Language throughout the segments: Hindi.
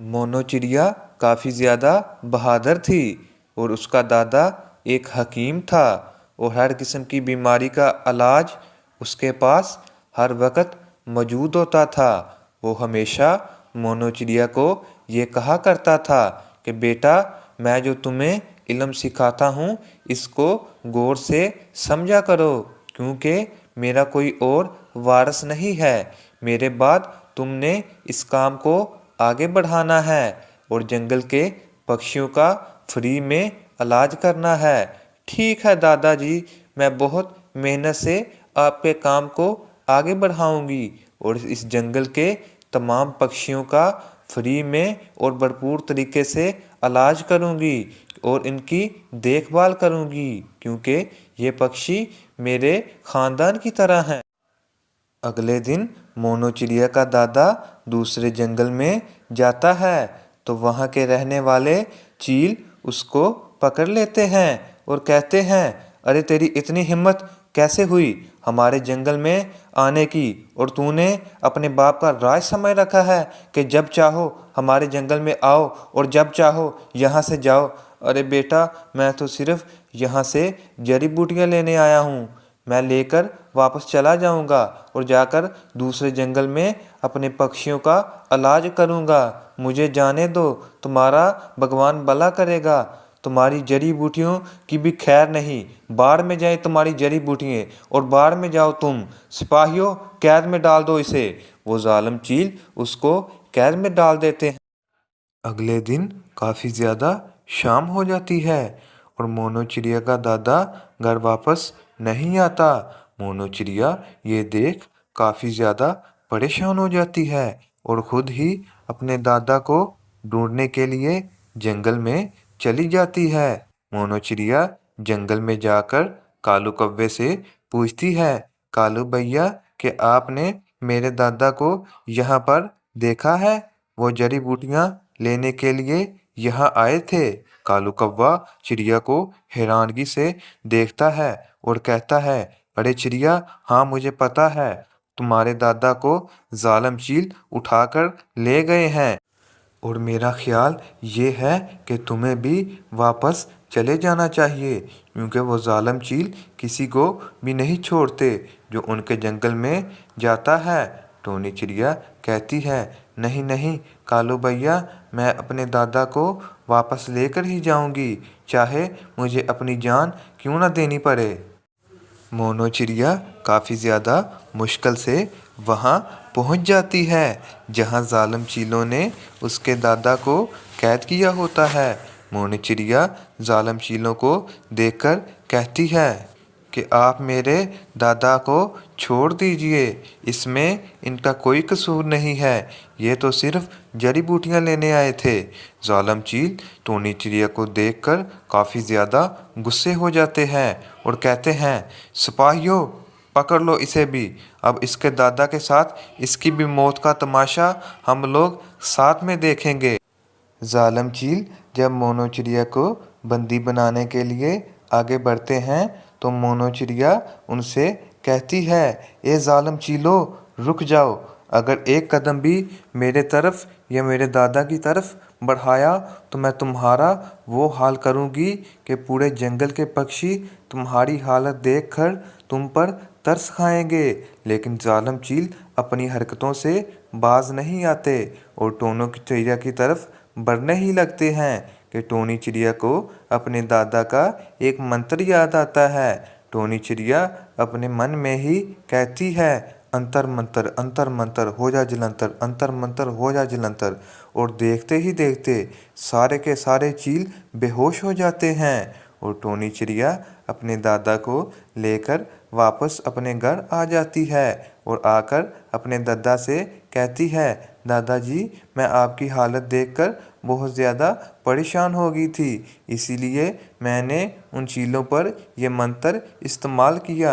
मोनो चिड़िया काफ़ी ज़्यादा बहादुर थी और उसका दादा एक हकीम था और हर किस्म की बीमारी का इलाज उसके पास हर वक्त मौजूद होता था। वो हमेशा मोनो चिड़िया को ये कहा करता था कि बेटा, मैं जो तुम्हें इल्म सिखाता हूँ इसको गौर से समझा करो, क्योंकि मेरा कोई और वारिस नहीं है। मेरे बाद तुमने इस काम को आगे बढ़ाना है और जंगल के पक्षियों का फ्री में इलाज करना है। ठीक है दादाजी, मैं बहुत मेहनत से आपके काम को आगे बढ़ाऊंगी और इस जंगल के तमाम पक्षियों का फ्री में और भरपूर तरीके से इलाज करूंगी और इनकी देखभाल करूंगी, क्योंकि ये पक्षी मेरे ख़ानदान की तरह हैं। अगले दिन मोनो चिड़िया का दादा दूसरे जंगल में जाता है तो वहाँ के रहने वाले चील उसको पकड़ लेते हैं और कहते हैं, अरे तेरी इतनी हिम्मत कैसे हुई हमारे जंगल में आने की, और तूने अपने बाप का राज समझ रखा है कि जब चाहो हमारे जंगल में आओ और जब चाहो यहाँ से जाओ। अरे बेटा, मैं तो सिर्फ यहाँ से जड़ी बूटियाँ लेने आया हूँ। मैं लेकर वापस चला जाऊंगा और जाकर दूसरे जंगल में अपने पक्षियों का इलाज करूंगा। मुझे जाने दो, तुम्हारा भगवान भला करेगा। तुम्हारी जड़ी बूटियों की भी खैर नहीं, बाढ़ में जाए तुम्हारी जड़ी बूटियाँ और बाढ़ में जाओ तुम। सिपाहियों, कैद में डाल दो इसे। वो जालिम चील उसको कैद में डाल देते हैं। अगले दिन काफ़ी ज़्यादा शाम हो जाती है और मोनो चिड़िया का दादा घर वापस नहीं आता। मोनो चिड़िया ये देख काफ़ी ज़्यादा परेशान हो जाती है और ख़ुद ही अपने दादा को ढूंढने के लिए जंगल में चली जाती है। मोनो चिड़िया जंगल में जाकर कालू कौवे से पूछती है, कालू भैया, कि आपने मेरे दादा को यहाँ पर देखा है? वो जड़ी बूटियाँ लेने के लिए यहाँ आए थे। कालू कौवा चिड़िया को हैरानगी से देखता है और कहता है, अरे चिड़िया, हाँ मुझे पता है, तुम्हारे दादा को जालिम चील उठाकर ले गए हैं और मेरा ख्याल ये है कि तुम्हें भी वापस चले जाना चाहिए, क्योंकि वो जालिम चील किसी को भी नहीं छोड़ते जो उनके जंगल में जाता है। टोनी चिड़िया कहती है, नहीं नहीं कालू भैया, मैं अपने दादा को वापस लेकर ही जाऊंगी, चाहे मुझे अपनी जान क्यों ना देनी पड़े। मोनो चिड़िया काफ़ी ज़्यादा मुश्किल से वहाँ पहुँच जाती है जहाँ जालिम चीलों ने उसके दादा को कैद किया होता है। मोनो चिड़िया जालिम चीलों को देखकर कहती है कि आप मेरे दादा को छोड़ दीजिए, इसमें इनका कोई कसूर नहीं है, ये तो सिर्फ जड़ी बूटियाँ लेने आए थे। जालिम चील टोनी चिड़िया को देखकर काफ़ी ज़्यादा गुस्से हो जाते हैं और कहते हैं, सिपाहियों, पकड़ लो इसे भी। अब इसके दादा के साथ इसकी भी मौत का तमाशा हम लोग साथ में देखेंगे। जालिम चील जब मोनो चिड़िया को बंदी बनाने के लिए आगे बढ़ते हैं तो मोनो चिड़िया उनसे कहती है, ए जालिम चीलो, रुक जाओ। अगर एक कदम भी मेरे तरफ या मेरे दादा की तरफ बढ़ाया तो मैं तुम्हारा वो हाल करूँगी कि पूरे जंगल के पक्षी तुम्हारी हालत देखकर तुम पर तरस खाएंगे। लेकिन जालिम चील अपनी हरकतों से बाज नहीं आते और टोनो की चिड़िया की तरफ बढ़ने ही लगते हैं कि टोनी चिड़िया को अपने दादा का एक मंत्र याद आता है। टोनी चिड़िया अपने मन में ही कहती है, अंतर मंतर हो जा जलंतर, अंतर मंतर हो जा जलंतर, और देखते ही देखते सारे के सारे चील बेहोश हो जाते हैं और टोनी चिड़िया अपने दादा को लेकर वापस अपने घर आ जाती है और आकर अपने दादा से कहती है, दादाजी, मैं आपकी हालत देखकर बहुत ज़्यादा परेशान हो गई थी, इसीलिए मैंने उन चीलों पर यह मंत्र इस्तेमाल किया।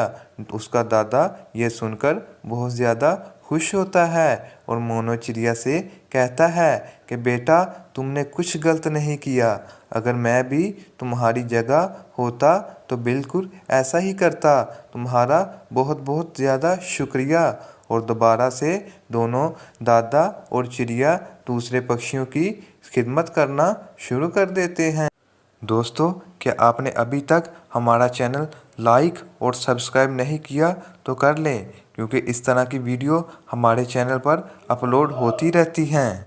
उसका दादा ये सुनकर बहुत ज़्यादा खुश होता है और मोनो चिड़िया से कहता है कि बेटा, तुमने कुछ गलत नहीं किया। अगर मैं भी तुम्हारी जगह होता तो बिल्कुल ऐसा ही करता। तुम्हारा बहुत बहुत ज़्यादा शुक्रिया। और दोबारा से दोनों दादा और चिड़िया दूसरे पक्षियों की खिदमत करना शुरू कर देते हैं। दोस्तों, क्या आपने अभी तक हमारा चैनल लाइक और सब्सक्राइब नहीं किया तो कर लें, क्योंकि इस तरह की वीडियो हमारे चैनल पर अपलोड होती रहती हैं।